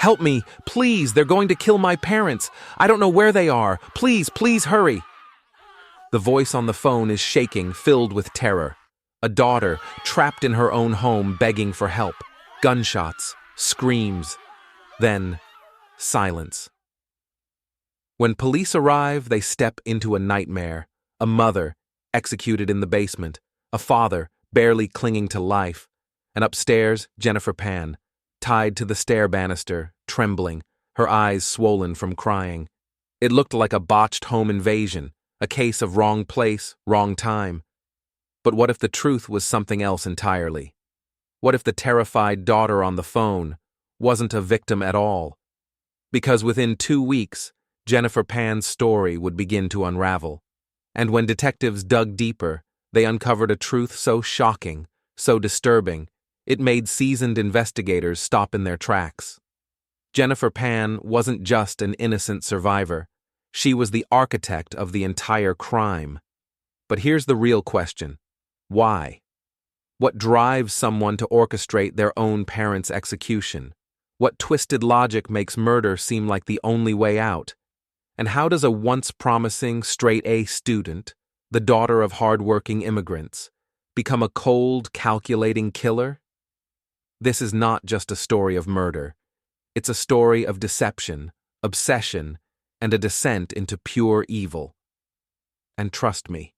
Help me, please, they're going to kill my parents. I don't know where they are. Please, please hurry. The voice on the phone is shaking, filled with terror. A daughter, trapped in her own home, begging for help. Gunshots, screams, then silence. When police arrive, they step into a nightmare. A mother, executed in the basement. A father, barely clinging to life. And upstairs, Jennifer Pan, tied to the stair banister, trembling, her eyes swollen from crying. It looked like a botched home invasion, a case of wrong place, wrong time. But what if the truth was something else entirely? What if the terrified daughter on the phone wasn't a victim at all? Because within 2 weeks, Jennifer Pan's story would begin to unravel. And when detectives dug deeper, they uncovered a truth so shocking, so disturbing, it made seasoned investigators stop in their tracks. Jennifer Pan wasn't just an innocent survivor. She was the architect of the entire crime. But here's the real question. Why? What drives someone to orchestrate their own parents' execution? What twisted logic makes murder seem like the only way out? And how does a once promising straight-A student, the daughter of hard-working immigrants, become a cold, calculating killer? This is not just a story of murder. It's a story of deception, obsession, and a descent into pure evil. And trust me,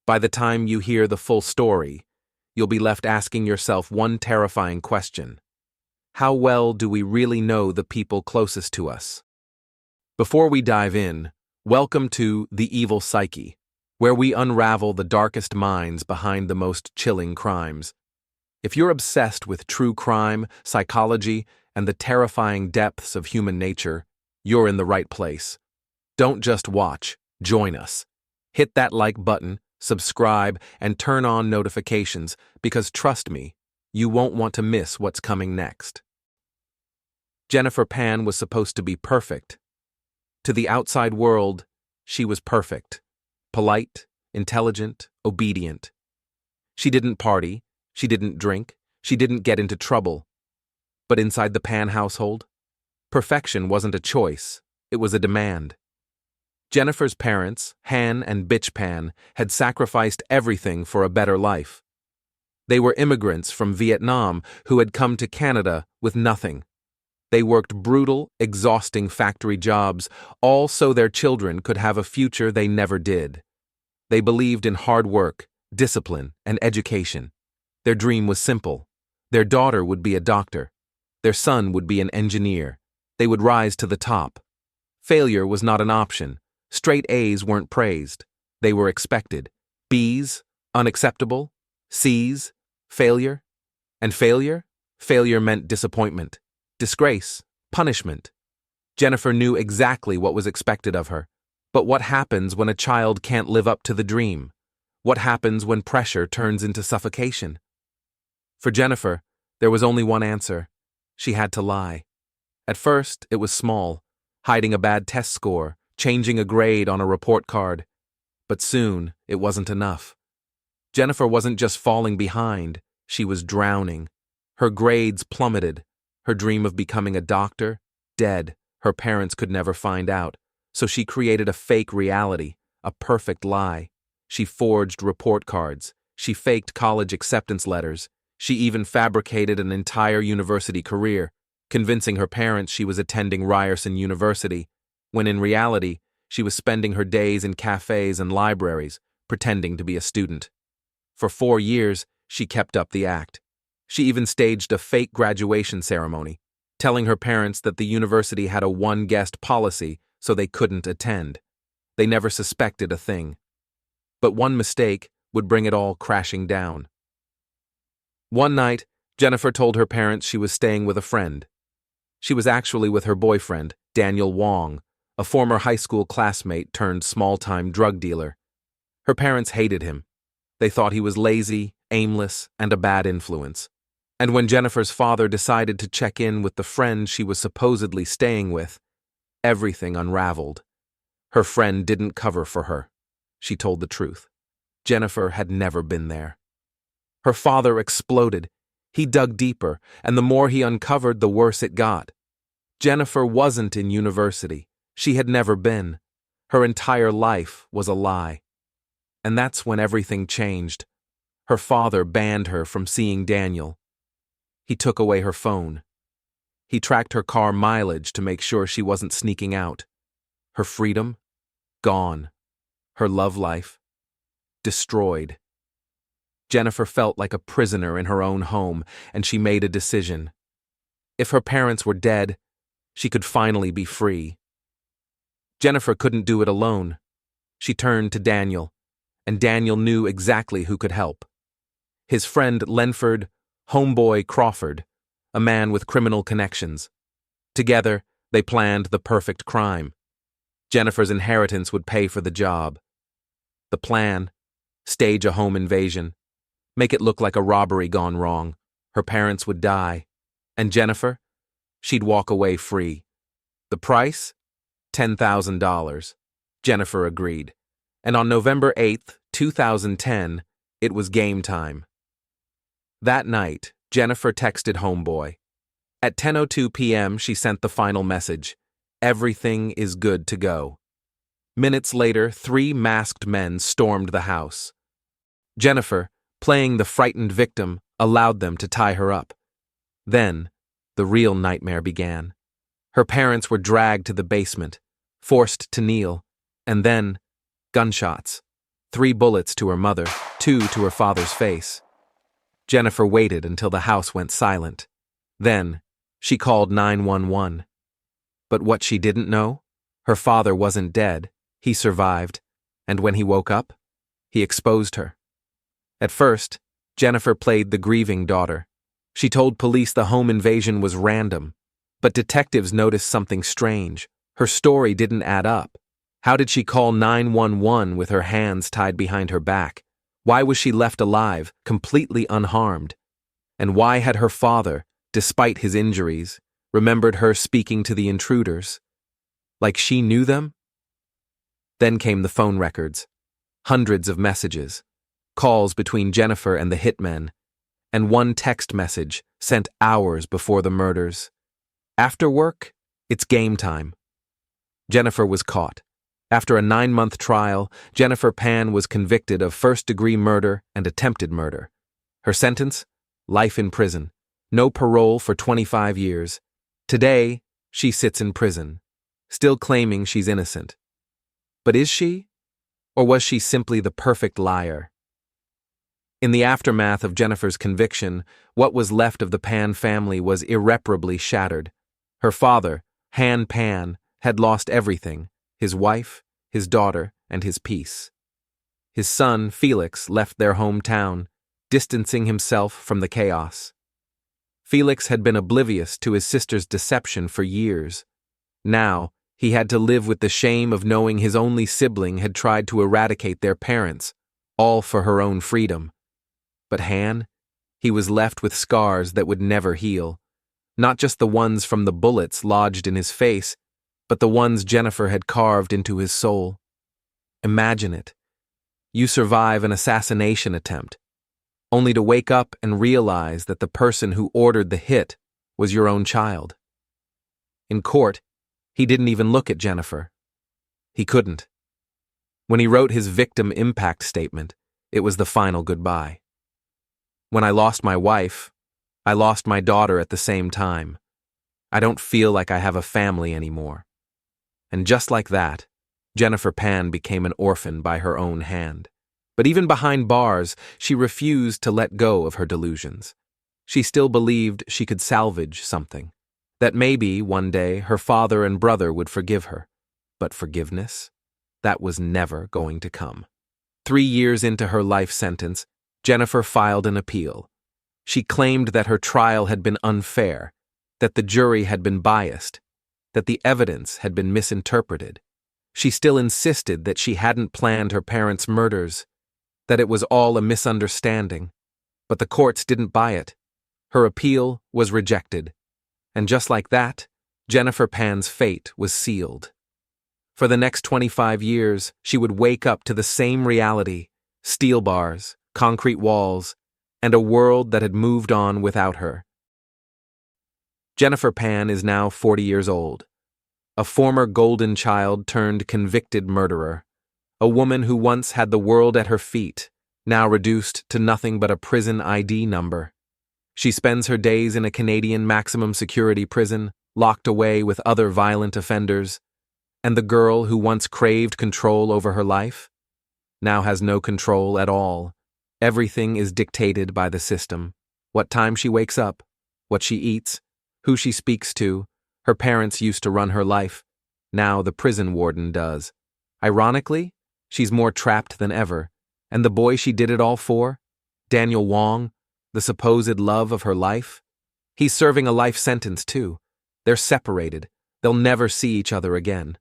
by the time you hear the full story, you'll be left asking yourself one terrifying question. How well do we really know the people closest to us? Before we dive in, welcome to The Evil Psyche, where we unravel the darkest minds behind the most chilling crimes. If you're obsessed with true crime, psychology, and the terrifying depths of human nature, you're in the right place. Don't just watch, join us. Hit that like button, subscribe, and turn on notifications, because trust me, you won't want to miss what's coming next. Jennifer Pan was supposed to be perfect. To the outside world, she was perfect. Polite, intelligent, obedient. She didn't party. She didn't drink, she didn't get into trouble. But inside the Pan household, perfection wasn't a choice, it was a demand. Jennifer's parents, Han and Bitch Pan, had sacrificed everything for a better life. They were immigrants from Vietnam who had come to Canada with nothing. They worked brutal, exhausting factory jobs, all so their children could have a future they never did. They believed in hard work, discipline, and education. Their dream was simple. Their daughter would be a doctor. Their son would be an engineer. They would rise to the top. Failure was not an option. Straight A's weren't praised. They were expected. B's, unacceptable. C's, failure. And failure? Failure meant disappointment, disgrace, punishment. Jennifer knew exactly what was expected of her. But what happens when a child can't live up to the dream? What happens when pressure turns into suffocation? For Jennifer, there was only one answer. She had to lie. At first, it was small, hiding a bad test score, changing a grade on a report card. But soon, it wasn't enough. Jennifer wasn't just falling behind, she was drowning. Her grades plummeted. Her dream of becoming a doctor, dead. Her parents could never find out. So she created a fake reality, a perfect lie. She forged report cards. She faked college acceptance letters. She even fabricated an entire university career, convincing her parents she was attending Ryerson University, when in reality, she was spending her days in cafes and libraries, pretending to be a student. For 4 years, she kept up the act. She even staged a fake graduation ceremony, telling her parents that the university had a one-guest policy so they couldn't attend. They never suspected a thing. But one mistake would bring it all crashing down. One night, Jennifer told her parents she was staying with a friend. She was actually with her boyfriend, Daniel Wong, a former high school classmate turned small-time drug dealer. Her parents hated him. They thought he was lazy, aimless, and a bad influence. And when Jennifer's father decided to check in with the friend she was supposedly staying with, everything unraveled. Her friend didn't cover for her. She told the truth. Jennifer had never been there. Her father exploded. He dug deeper, and the more he uncovered, the worse it got. Jennifer wasn't in university. She had never been. Her entire life was a lie. And that's when everything changed. Her father banned her from seeing Daniel. He took away her phone. He tracked her car mileage to make sure she wasn't sneaking out. Her freedom? Gone. Her love life? Destroyed. Jennifer felt like a prisoner in her own home, and she made a decision. If her parents were dead, she could finally be free. Jennifer couldn't do it alone. She turned to Daniel, and Daniel knew exactly who could help. His friend Lenford, homeboy Crawford, a man with criminal connections. Together, they planned the perfect crime. Jennifer's inheritance would pay for the job. The plan: stage a home invasion, make it look like a robbery gone wrong. Her parents would die. And Jennifer? She'd walk away free. The price? $10,000. Jennifer agreed. And on November 8th, 2010, it was game time. That night, Jennifer texted homeboy. At 10:02 p.m., she sent the final message. Everything is good to go. Minutes later, 3 masked men stormed the house. Jennifer, playing the frightened victim, allowed them to tie her up. Then, the real nightmare began. Her parents were dragged to the basement, forced to kneel, and then, gunshots. 3 bullets to her mother, 2 to her father's face. Jennifer waited until the house went silent. Then, she called 911. But what she didn't know? Her father wasn't dead. He survived. And when he woke up, he exposed her. At first, Jennifer played the grieving daughter. She told police the home invasion was random. But detectives noticed something strange. Her story didn't add up. How did she call 911 with her hands tied behind her back? Why was she left alive, completely unharmed? And why had her father, despite his injuries, remembered her speaking to the intruders? Like she knew them? Then came the phone records. Hundreds of messages. Calls between Jennifer and the hitmen. And one text message sent hours before the murders. After work, it's game time. Jennifer was caught. After a 9-month trial, Jennifer Pan was convicted of first-degree murder and attempted murder. Her sentence? Life in prison. No parole for 25 years. Today, she sits in prison, still claiming she's innocent. But is she? Or was she simply the perfect liar? In the aftermath of Jennifer's conviction, what was left of the Pan family was irreparably shattered. Her father, Han Pan, had lost everything: his wife, his daughter, and his peace. His son, Felix, left their hometown, distancing himself from the chaos. Felix had been oblivious to his sister's deception for years. Now, he had to live with the shame of knowing his only sibling had tried to eradicate their parents, all for her own freedom. But Han? He was left with scars that would never heal. Not just the ones from the bullets lodged in his face, but the ones Jennifer had carved into his soul. Imagine it. You survive an assassination attempt, only to wake up and realize that the person who ordered the hit was your own child. In court, he didn't even look at Jennifer. He couldn't. When he wrote his victim impact statement, it was the final goodbye. When I lost my wife, I lost my daughter at the same time. I don't feel like I have a family anymore. And just like that, Jennifer Pan became an orphan by her own hand. But even behind bars, she refused to let go of her delusions. She still believed she could salvage something, that maybe one day her father and brother would forgive her. But forgiveness? That was never going to come. 3 years into her life sentence, Jennifer filed an appeal. She claimed that her trial had been unfair, that the jury had been biased, that the evidence had been misinterpreted. She still insisted that she hadn't planned her parents' murders, that it was all a misunderstanding. But the courts didn't buy it. Her appeal was rejected. And just like that, Jennifer Pan's fate was sealed. For the next 25 years, she would wake up to the same reality: steel bars, concrete walls, and a world that had moved on without her. Jennifer Pan is now 40 years old, a former golden child turned convicted murderer, a woman who once had the world at her feet, now reduced to nothing but a prison ID number. She spends her days in a Canadian maximum security prison, locked away with other violent offenders, and the girl who once craved control over her life now has no control at all. Everything is dictated by the system. What time she wakes up, what she eats, who she speaks to. Her parents used to run her life. Now the prison warden does. Ironically, she's more trapped than ever. And the boy she did it all for, Daniel Wong, the supposed love of her life, he's serving a life sentence too. They're separated. They'll never see each other again.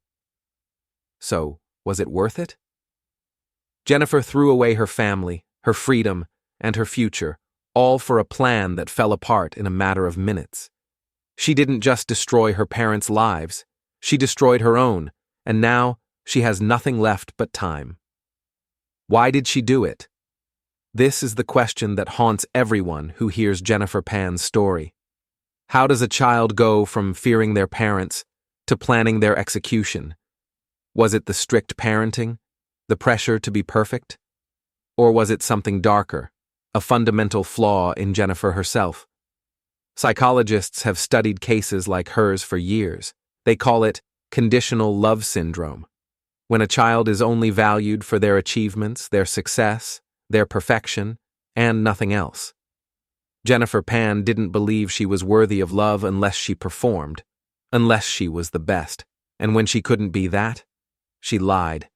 So, was it worth it? Jennifer threw away her family, her freedom, and her future, all for a plan that fell apart in a matter of minutes. She didn't just destroy her parents' lives, she destroyed her own, and now she has nothing left but time. Why did she do it? This is the question that haunts everyone who hears Jennifer Pan's story. How does a child go from fearing their parents to planning their execution? Was it the strict parenting, the pressure to be perfect? Or was it something darker, a fundamental flaw in Jennifer herself? Psychologists have studied cases like hers for years. They call it conditional love syndrome. When a child is only valued for their achievements, their success, their perfection, and nothing else. Jennifer Pan didn't believe she was worthy of love unless she performed, unless she was the best. And when she couldn't be that, she lied.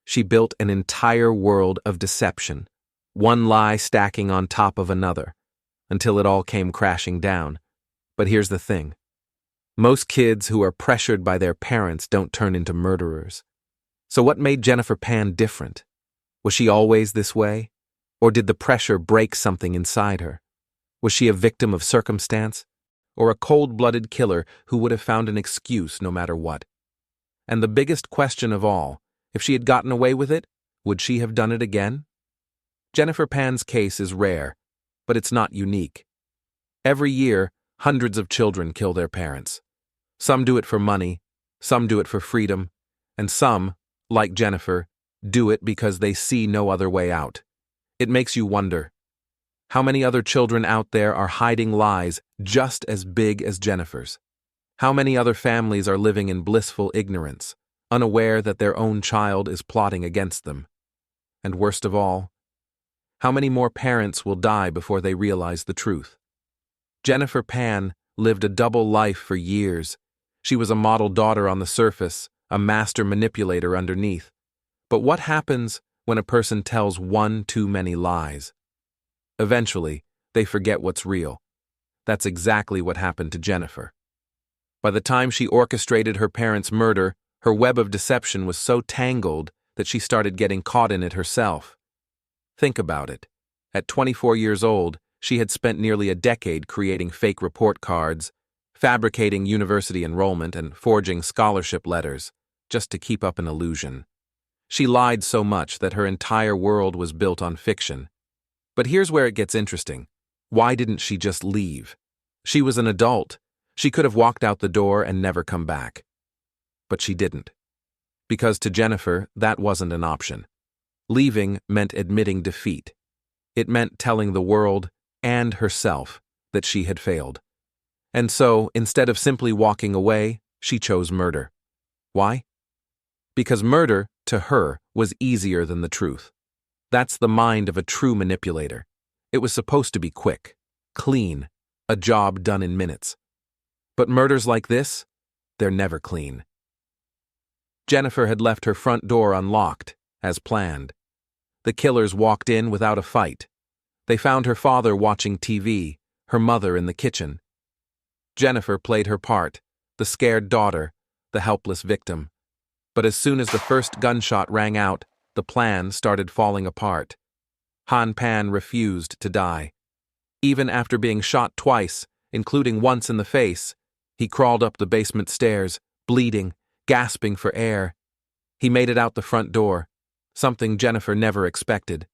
She built an entire world of deception, one lie stacking on top of another, until it all came crashing down. But here's the thing. Most kids who are pressured by their parents don't turn into murderers. So what made Jennifer Pan different? Was she always this way? Or did the pressure break something inside her? Was she a victim of circumstance? Or a cold-blooded killer who would have found an excuse no matter what? And the biggest question of all, if she had gotten away with it, would she have done it again? Jennifer Pan's case is rare, but it's not unique. Every year, hundreds of children kill their parents. Some do it for money, some do it for freedom, and some, like Jennifer, do it because they see no other way out. It makes you wonder, how many other children out there are hiding lies just as big as Jennifer's? How many other families are living in blissful ignorance, unaware that their own child is plotting against them? And worst of all, how many more parents will die before they realize the truth? Jennifer Pan lived a double life for years. She was a model daughter on the surface, a master manipulator underneath. But what happens when a person tells one too many lies? Eventually, they forget what's real. That's exactly what happened to Jennifer. By the time she orchestrated her parents' murder, her web of deception was so tangled that she started getting caught in it herself. Think about it. At 24 years old, she had spent nearly a decade creating fake report cards, fabricating university enrollment, and forging scholarship letters, just to keep up an illusion. She lied so much that her entire world was built on fiction. But here's where it gets interesting. Why didn't she just leave? She was an adult. She could have walked out the door and never come back. But she didn't. Because to Jennifer, that wasn't an option. Leaving meant admitting defeat. It meant telling the world and herself that she had failed. And so, instead of simply walking away, she chose murder. Why? Because murder, to her, was easier than the truth. That's the mind of a true manipulator. It was supposed to be quick, clean, a job done in minutes. But murders like this, they're never clean. Jennifer had left her front door unlocked, as planned. The killers walked in without a fight. They found her father watching TV, her mother in the kitchen. Jennifer played her part, the scared daughter, the helpless victim. But as soon as the first gunshot rang out, the plan started falling apart. Han Pan refused to die. Even after being shot twice, including once in the face, he crawled up the basement stairs, bleeding, gasping for air. He made it out the front door, something Jennifer never expected.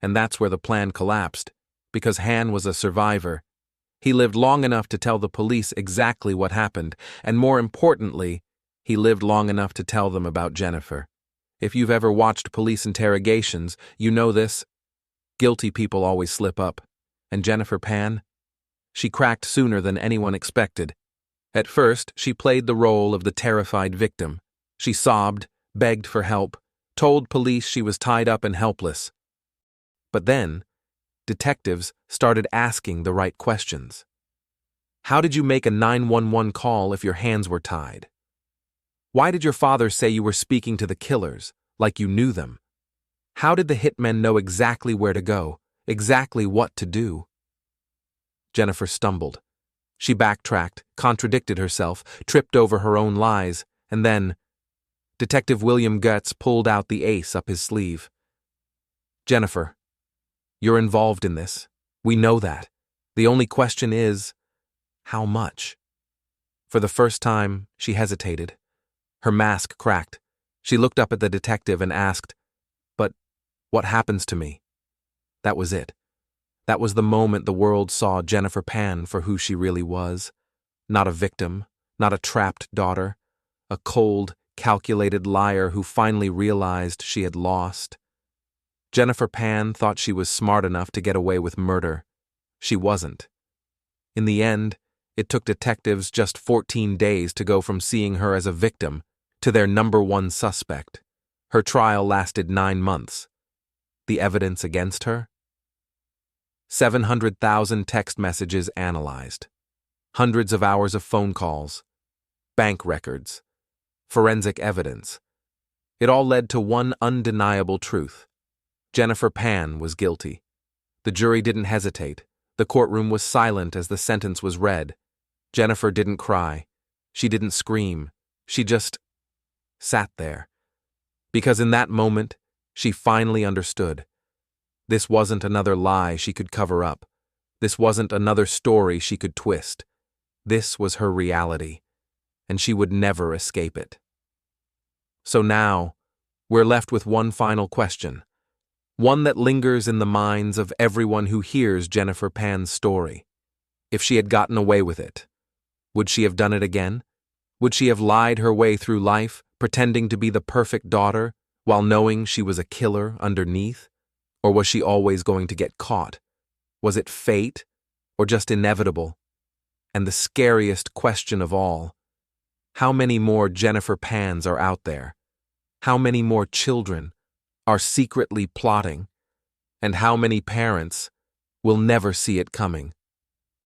And that's where the plan collapsed, because Han was a survivor. He lived long enough to tell the police exactly what happened, and more importantly, he lived long enough to tell them about Jennifer. If you've ever watched police interrogations, you know this. Guilty people always slip up. And Jennifer Pan? She cracked sooner than anyone expected. At first, she played the role of the terrified victim. She sobbed, begged for help, told police she was tied up and helpless. But then, detectives started asking the right questions. How did you make a 911 call if your hands were tied? Why did your father say you were speaking to the killers, like you knew them? How did the hitmen know exactly where to go, exactly what to do? Jennifer stumbled. She backtracked, contradicted herself, tripped over her own lies, and then Detective William Goetz pulled out the ace up his sleeve. Jennifer, you're involved in this. We know that. The only question is, how much? For the first time, she hesitated. Her mask cracked. She looked up at the detective and asked, "But what happens to me?" That was it. That was the moment the world saw Jennifer Pan for who she really was. Not a victim, not a trapped daughter, a cold, calculated liar who finally realized she had lost. Jennifer Pan thought she was smart enough to get away with murder. She wasn't. In the end, it took detectives just 14 days to go from seeing her as a victim to their #1 suspect. Her trial lasted 9 months. The evidence against her? 700,000 text messages analyzed, hundreds of hours of phone calls, bank records, forensic evidence. It all led to one undeniable truth. Jennifer Pan was guilty. The jury didn't hesitate. The courtroom was silent as the sentence was read. Jennifer didn't cry. She didn't scream. She just sat there. Because in that moment, she finally understood. This wasn't another lie she could cover up. This wasn't another story she could twist. This was her reality, and she would never escape it. So now, we're left with one final question. One that lingers in the minds of everyone who hears Jennifer Pan's story. If she had gotten away with it, would she have done it again? Would she have lied her way through life, pretending to be the perfect daughter, while knowing she was a killer underneath? Or was she always going to get caught? Was it fate, or just inevitable? And the scariest question of all, how many more Jennifer Pans are out there? How many more children are secretly plotting? And how many parents will never see it coming?